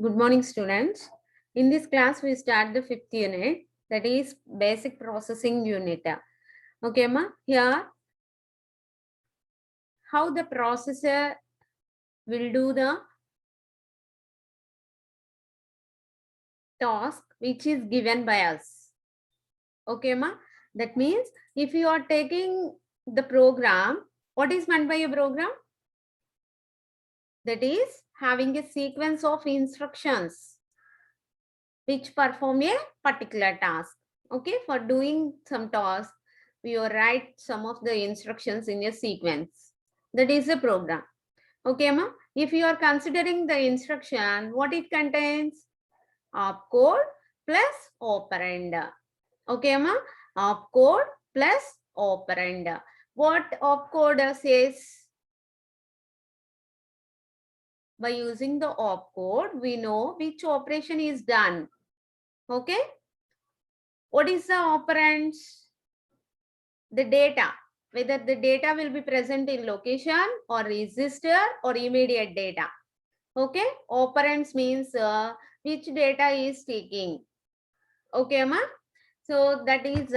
Good morning, students. In this class, we start the fifth unit, that is basic processing unit. Okay, ma. Here, how the processor will do the task which is given by us. Okay, ma. That means if you are taking the program, what is meant by a program? That is having a sequence of instructions which perform a particular task. Okay, for doing some task, we will write some of the instructions in a sequence. That is a program. Okay, ma. If you are considering the instruction, what it contains? Opcode plus operand. Okay, ma. Opcode plus operand. What opcode says? By using the opcode, we know which operation is done. Okay. What is the operands? The data, whether the data will be present in location or register or immediate data. Okay, operands means which data is taking. Okay, ma. So that is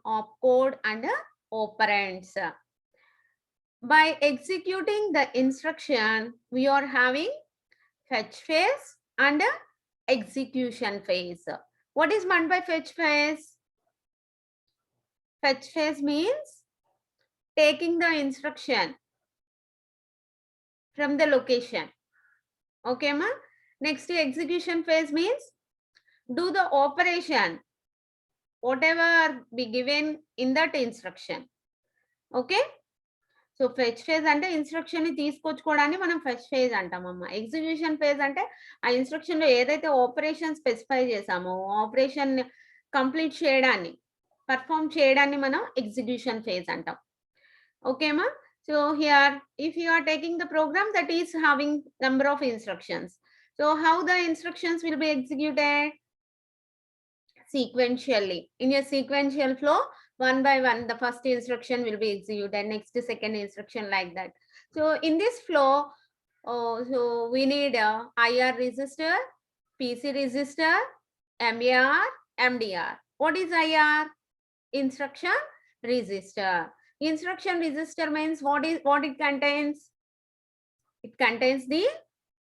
opcode and operands. By executing the instruction, we are having fetch phase and execution phase. What is meant by fetch phase? Fetch phase means taking the instruction from the location. Okay, ma. Next, execution phase means do the operation, whatever be given in that instruction. Okay. So fetch phase అంటే instruction ని తీసుకొచ్చుకోవడాన్ని మనం fetch phase అంటామమ్మా. Execution phase అంటే ఆ instruction లో ఏదైతే operation specify చేసామో ఆపరేషన్ కంప్లీట్ చేయడాన్ని పర్ఫామ్ చేయడాన్ని మనం ఎగ్జిక్యూషన్ ఫేజ్ అంటాం. ఓకేమా. So here if you are taking the program that is having number of instructions, so how the instructions will be executed? Sequentially. In a sequential flow, one by one, the first instruction will be executed, next second instruction, like that. So in this flow, so we need a IR register, PC register, MAR, MDR. What is IR? Instruction register. Instruction register means what it contains? It contains the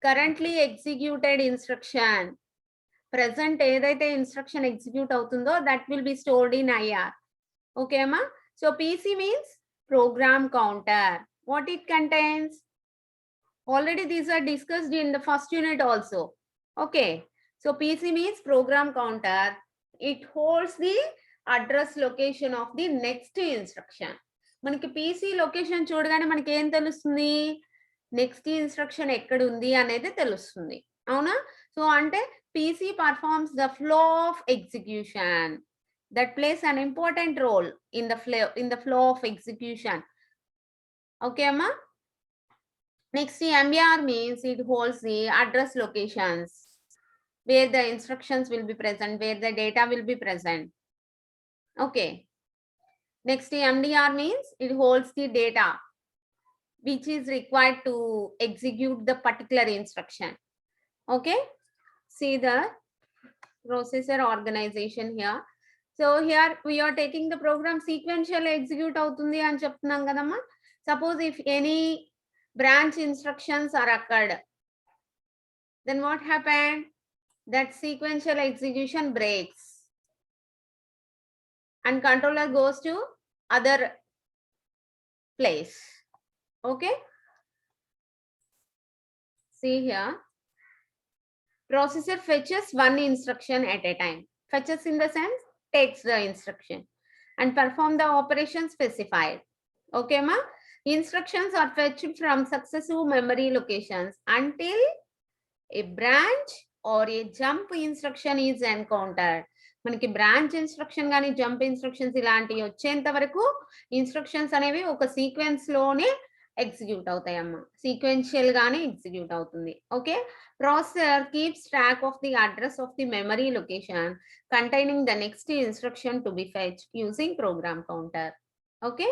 currently executed instruction. Present ఏదైతే instruction execute అవుతుందో that will be stored in IR. Okay అమ్మా. So PC means program counter. What it contains? Already these are discussed in the first unit also. Okay. So PC means program counter. It holds the address location of the next instruction. మనకి PC location చూడగానే మనకి ఏం తెలుస్తుంది? Next instruction ఎక్కడ ఉంది అనేది తెలుస్తుంది. అవునా? సో అంటే PC performs the flow of execution. That plays an important role in the flow of execution. Okay, amma. Next, MBR means it holds the address locations where the instructions will be present, where the data will be present. Okay. Next, MDR means it holds the data which is required to execute the particular instruction. Okay. See the processor organization here. So here we are taking the program sequential execute అవుతుంది అని చెప్తున్నాం కదమ్మా. Suppose if any branch instructions are occurred, then what happened? That sequential execution breaks and controller goes to other place. Okay. See here. Processor fetches one instruction at a time. Fetches in the sense takes the instruction and perform the operation specified. Okay, ma. Instructions are fetched from successive memory locations until a branch or a jump instruction is encountered. మనకి branch instruction కానీ jump instructions ఇలాంటివి వచ్చేంత వరకు instructions అనేవి ఒక sequence లోనే execute అవుతాయమ్మా. Sequential గానే execute అవుతుంది. Okay. Processor keeps track of the address of the memory location containing the next instruction to be fetched using program counter. Okay.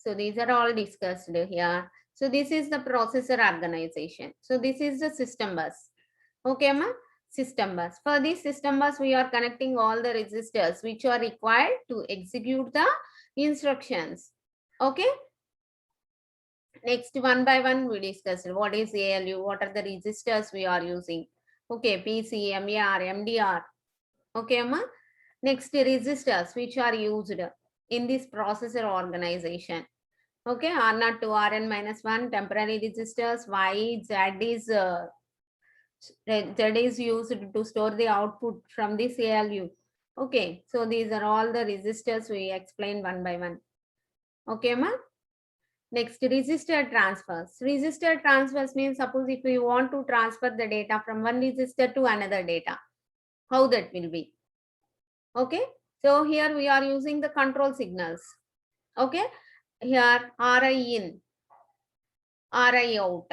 So these are all discussed here. So this is the processor organization. So this is the system bus. Okay, ma? System bus. For this system bus, we are connecting all the registers which are required to execute the instructions. Okay. Next, one by one, we discussed what is ALU, what are the registers we are using. Okay, PC, MER, MDR. Okay, ma? Next, registers which are used in this processor organization. Okay, R0 to Rn-1, temporary registers, Y, Z is used to store the output from this ALU. Okay, so these are all the registers we explain one by one. Okay, ma? Next, register transfers. Register transfers means suppose if we want to transfer the data from one register to another data, how that will be. Okay, so here we are using the control signals. Okay, here RI in, RI out.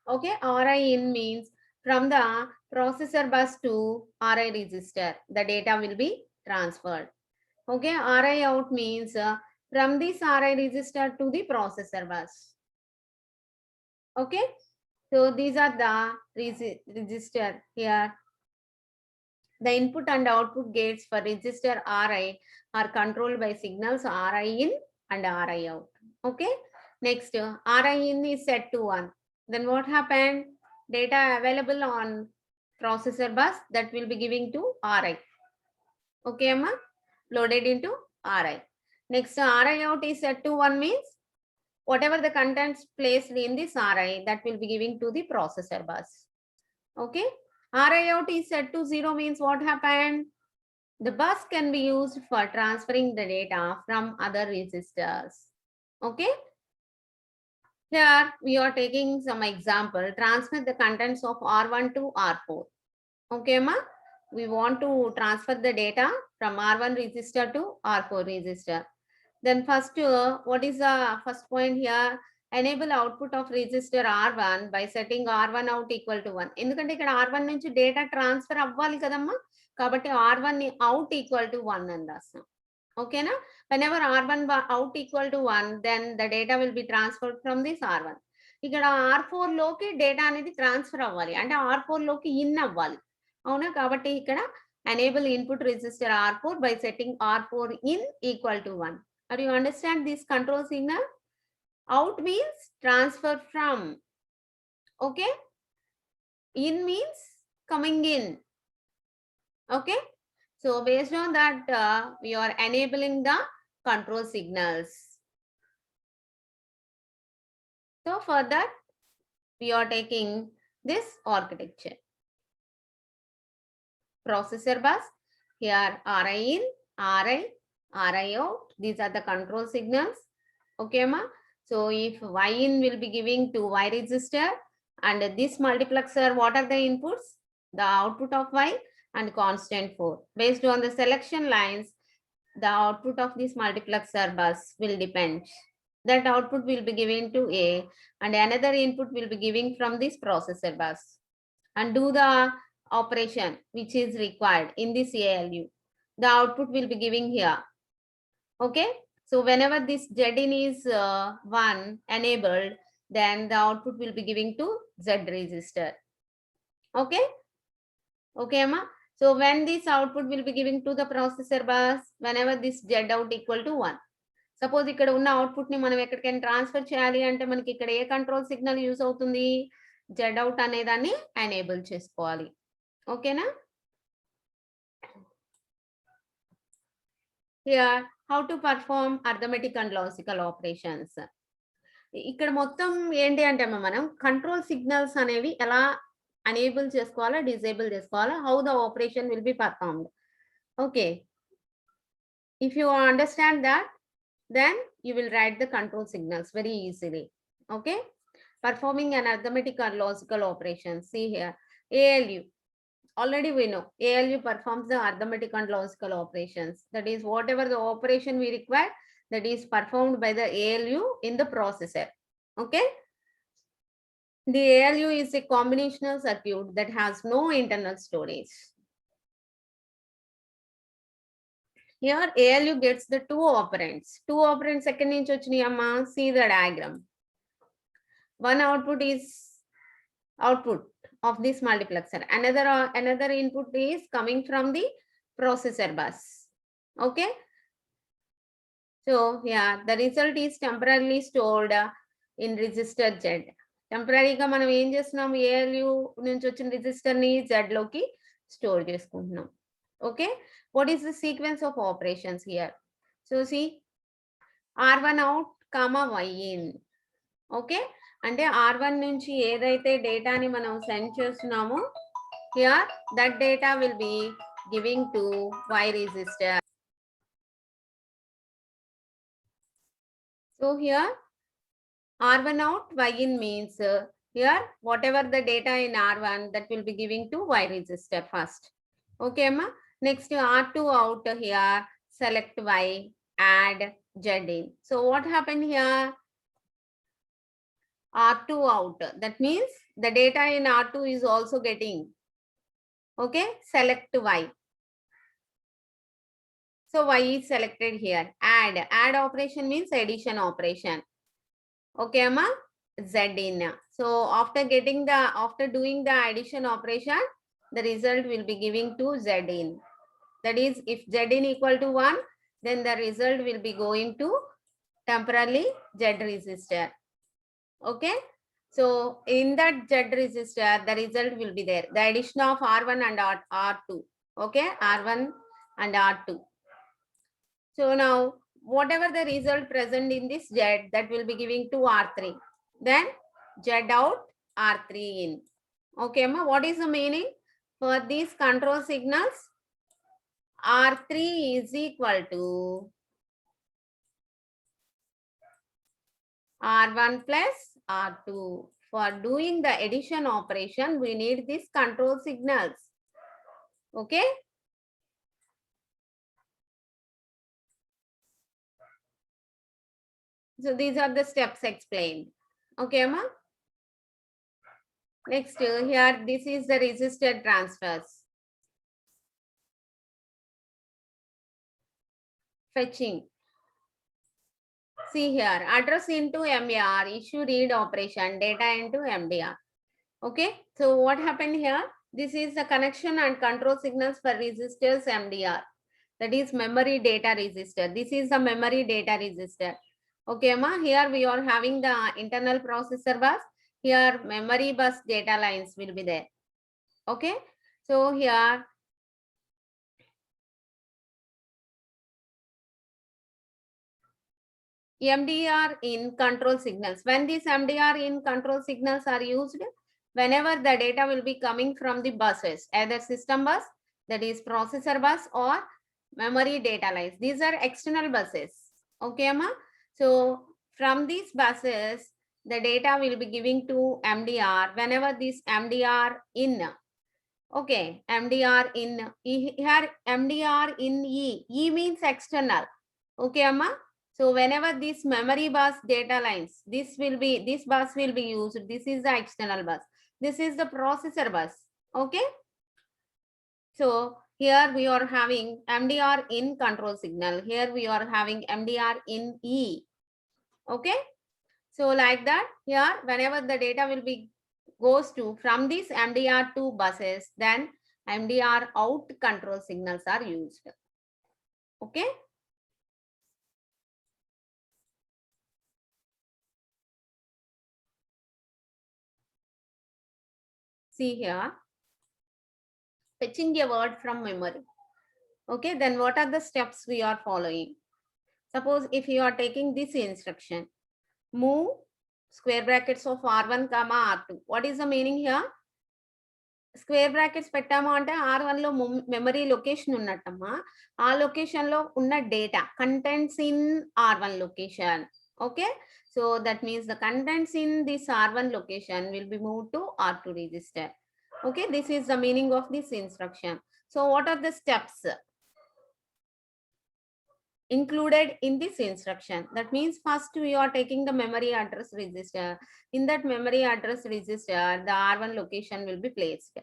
Okay, RI in means from the processor bus to RI register, the data will be transferred. Okay, RI out means from this RI register to the processor bus. Okay, so these are the register here. The input and output gates for register RI are controlled by signals RI in and RI out. Okay, next RI in is set to 1. Then what happened? Data available on processor bus that will be giving to RI. Okay, Amma? Loaded into RI. Next, RI out is set to 1 means whatever the contents placed in this RI that will be giving to the processor bus. Okay, RI out is set to 0 means what happened? The bus can be used for transferring the data from other registers. Okay. Here we are taking some example. Transfer the contents of R1 to R4. Okay, ma? We want to transfer the data from R1 register to R4 register. Then first, what is the first point here? Enable output of register R1 by setting R1 out equal to 1. ఎందుకంటే ఇక్కడ R1 నుంచి data transfer అవ్వాలి కదమ్మా, కాబట్టి R1 out equal to 1 అని రాస్తాం. ఓకేనా? whenever R1 out equal to 1, then the data will be transferred from this R1. ఇక్కడ R4 లోకి డేటా అనేది ట్రాన్స్ఫర్ అవ్వాలి, అంటే R4 లోకి ఇన్ అవ్వాలి. అవునా? కాబట్టి ఇక్కడ enable input register R4 by setting R4 in equal to 1. Are you understand this control signal? Out means transfer from. Okay. In means coming in. Okay. So based on that, we are enabling the control signals. So for that, we are taking this architecture. Processor bus, here RI in, RI out. These are the control signals. Okay, ma? So if Y in will be giving to Y register, and this multiplexer, what are the inputs? The output of Y and constant 4. Based on the selection lines, the output of this multiplexer bus will depend. That output will be given to A, and another input will be giving from this processor bus, and do the operation which is required in this ALU. The output will be giving here. Okay. So whenever this ZIN is 1 enabled, then the output will be giving to Z register. Okay. Okay, Amma. So when this output will be giving to the processor bus, whenever this Z out equal to 1. Suppose ఇక్కడ ఉన్న output ని మనం ఎక్కడికైనా transfer చేయాలి అంటే మనకి ఇక్కడ ఏ control signal use అవుతుంది? Z out అనే దాన్ని ఎనేబుల్ చేసుకోవాలి. ఓకేనా? Here, how to perform arithmetic and logical operations. ఇక్కడ మొత్తం ఏంటి అంటే మనం కంట్రోల్ సిగ్నల్స్ అనేవి ఎలా ఎనేబుల్ చేసుకోవాలా, డిసేబుల్ చేసుకోవాలా, how the operation will be performed. Okay. If you understand that, then you will write the control signals very easily. Okay. Performing an arithmetic or logical operation. See here, ALU. Already we know ALU performs the arithmetic and logical operations. That is, whatever the operation we require, that is performed by the ALU in the processor. Okay. The ALU is a combinational circuit that has no internal storage. Here ALU gets the two operands. Two operands second inch ochini amma. See the diagram. One output is output. of this multiplexer. Another input is coming from the processor bus. Okay. So yeah, the result is temporarily stored in register Z. టెంపరీగా మనం ఏం చేస్తున్నాం, ALU నుంచి వచ్చిన register ని Z లోకి store చేసుకుంటున్నాం. Okay, what is the sequence of operations here? So C R1 out comma Y in. Okay, అంటే R1 నుంచి ఏదైతే డేటాని మనం సెండ్ చేస్తున్నామో here that data will be giving to Y register. So here R1 out Y in means here whatever the data in R1 that will be giving to Y register first. Okay, ma. Next R2 out here, select Y, add Z in. So what happened here? R2 out. That means the data in R2 is also getting. Okay, select Y. So Y is selected here. Add operation means addition operation. Okay, amma, Z in. So after doing the addition operation, the result will be giving to Z in. That is, if Z in equal to 1, then the result will be going to temporarily Z register. Okay. So in that Z register, the result will be there. The addition of R1 and R2. Okay, R1 and R2. So now, whatever the result present in this Z, that will be giving to R3. Then Z out, R3 in. Okay, ma, what is the meaning? For these control signals, R3 is equal to R1 plus R2. For doing the addition operation, we need these control signals. Okay. So these are the steps explained. Okay, ma. Next, here, this is the register transfers. Fetching. See here, address into MBR, issue read operation, data into MDR. Okay, so what happened here? This is the connection and control signals for registers MDR. That is memory data register. This is the memory data register. Okay, ma, here we are having the internal processor bus. Here memory bus data lines will be there. Okay, so here MDR in control signals. When these MDR in control signals are used, whenever the data will be coming from the buses, either system bus, that is processor bus, or memory data lines. These are external buses. Okay, ma. So from these buses, the data will be giving to MDR whenever this MDR in. Okay, MDR in. Here MDR in E. E means external. Okay, amma. So whenever this memory bus data lines, this bus will be used. This is the external bus. This is the processor bus. Okay. So here we are having MDR in control signal. Here we are having MDR in E. Okay. So like that, here whenever the data will be goes to from these MDR2 buses, then MDR out control signals are used. Okay. See here, fetching a word from memory. Okay, then what are the steps we are following? Suppose if you are taking this instruction, move square brackets of R1 comma R2. What is the meaning here? Square brackets పెట్టాము అంటే R1 లో memory location ఉన్నట్టమ్మా, ఆ location లో ఉన్న data contents in R1 location. Okay, so that means the contents in this R1 location will be moved to R2 register. Okay, this is the meaning of this instruction. So what are the steps included in this instruction? That means first we are taking the memory address register. In that memory address register, the R1 location will be placed.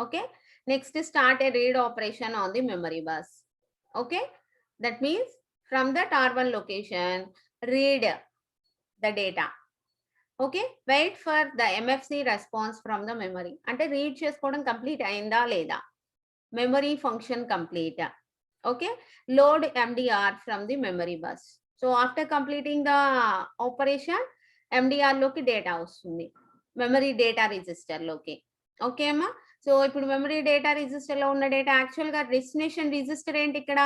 Okay, next start a read operation on the memory bus. Okay, that means from that R1 location, read the data. Okay, wait for the MFC response from the memory. అంటే read చేసుకోవడం complete అయిందా లేదా, memory function complete. Okay, load MDR from the memory bus. So after completing the operation MDR లోకి data వస్తుంది, memory data register లోకి. Okay అమ్మా. So ఇప్పుడు memory data register లో ఉన్న డేటా యాక్చువల్ గా డెస్టినేషన్ రిజిస్టర్ ఏంటి ఇక్కడ,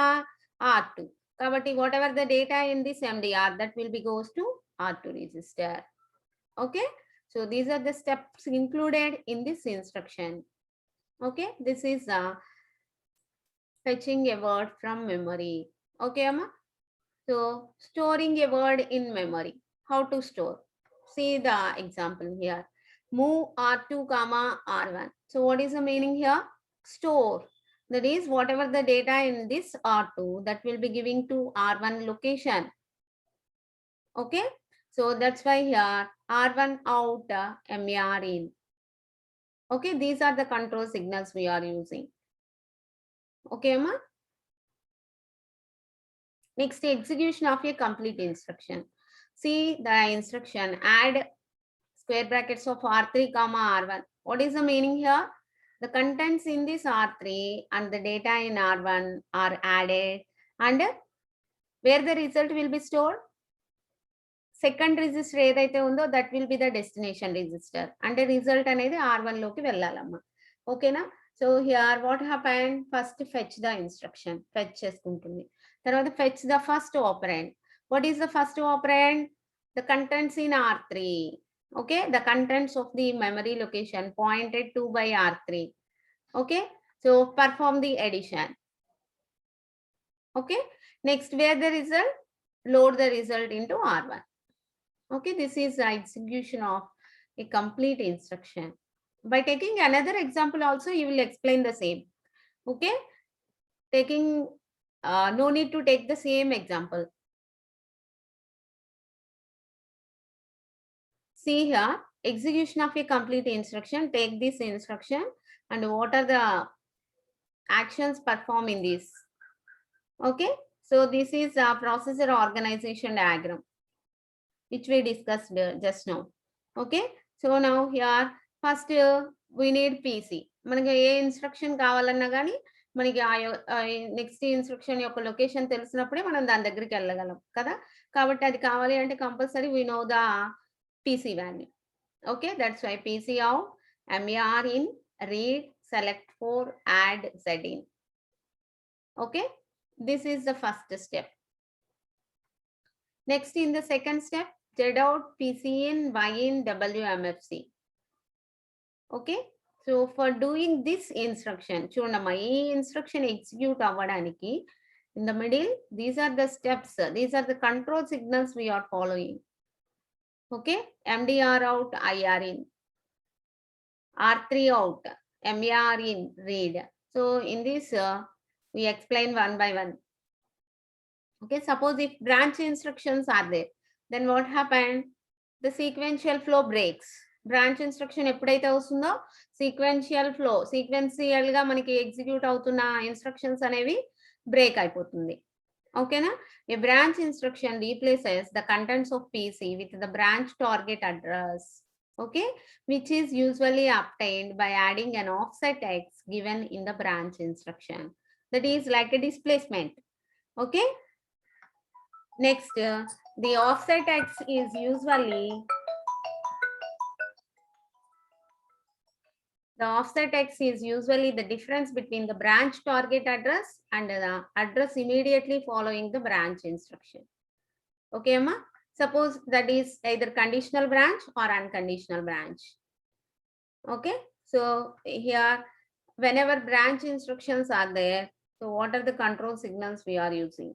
R2. కాబట్టి whatever the data in this MDR that will be goes to R2 register. Okay, so these are the steps included in this instruction. Okay, this is fetching a word from memory. Okay amma. So storing a word in memory, how to store? See the example here. Move R2 comma R1. So what is the meaning here? Store. That is whatever the data in this R2 that will be giving to R1 location. Okay, so that's why here R1 out, MAR in. Okay, these are the control signals we are using. Okay amma. Next, execution of a complete instruction. See the instruction add square brackets of R3 comma R1. What is the meaning here? The contents in this R3 and the data in R1 are added, and where the result will be stored, second register ఏదైతే ఉందో that will be the destination register. అంటే result అనేది R1 లోకి వెళ్ళాలమ్మా. ఓకేనా. So here what happened, first fetch the instruction, fetch చేసుకుంటుంది. తర్వాత fetch the first operand. What is the first operand? The contents in R3. Okay, the contents of the memory location pointed to by R3. Okay, so perform the addition. Okay, next where the result, load the result into R1. Okay, this is the execution of a complete instruction. By taking another example also, you will explain the same. Okay, taking no need to take the same example. See here, execution of a complete instruction. Take this instruction and what are the actions performed in this. Okay, so this is a processor organization diagram which we discussed just now. Okay, so now here first we need PC. మనకి ఏ instruction కావాలన్నా కానీ మనకి next instruction యొక్క location తెలిసినప్పుడే మనం దాని దగ్గరికి వెళ్ళగలం కదా. కాబట్టి అది కావాలి అంటే compulsory we know the PC value. Okay, that's why PC out, MAR in, read, select for, add, Z in. Okay, this is the first step. Next, in the second step, Z out, PC in, Y in, WMFC. Okay, so for doing this instruction, చూడమ్మా ఈ instruction execute అవ్వడానికి in the middle, these are the steps, these are the control signals we are following. Okay, MDR out, IR in, R3 out, MAR in, read. So in this we explain one by one. Okay, suppose if branch instructions are there, then what happened? The sequential flow breaks. Branch instruction ఎప్పుడైతే వస్తుందో sequential flow, sequential గా మనకి execute అవుతున్న instructions అనేవి break అయిపోతుంది. ఓకేనా. A branch instruction replaces the contents of PC with the branch target address, okay, which is usually obtained by adding an offset X given in the branch instruction. That is like a displacement. Okay, next the offset X is usually the difference between the branch target address and the address immediately following the branch instruction. Okay amma, suppose that is either conditional branch or unconditional branch. Okay, so here whenever branch instructions are there, so what are the control signals we are using?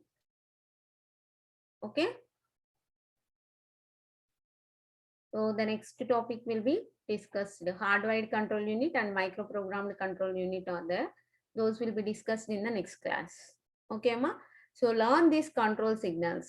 Okay, so the next topic will be discussed. Hardwired control unit and microprogrammed control unit are there. Those will be discussed in the next class. Okay amma, so learn these control signals.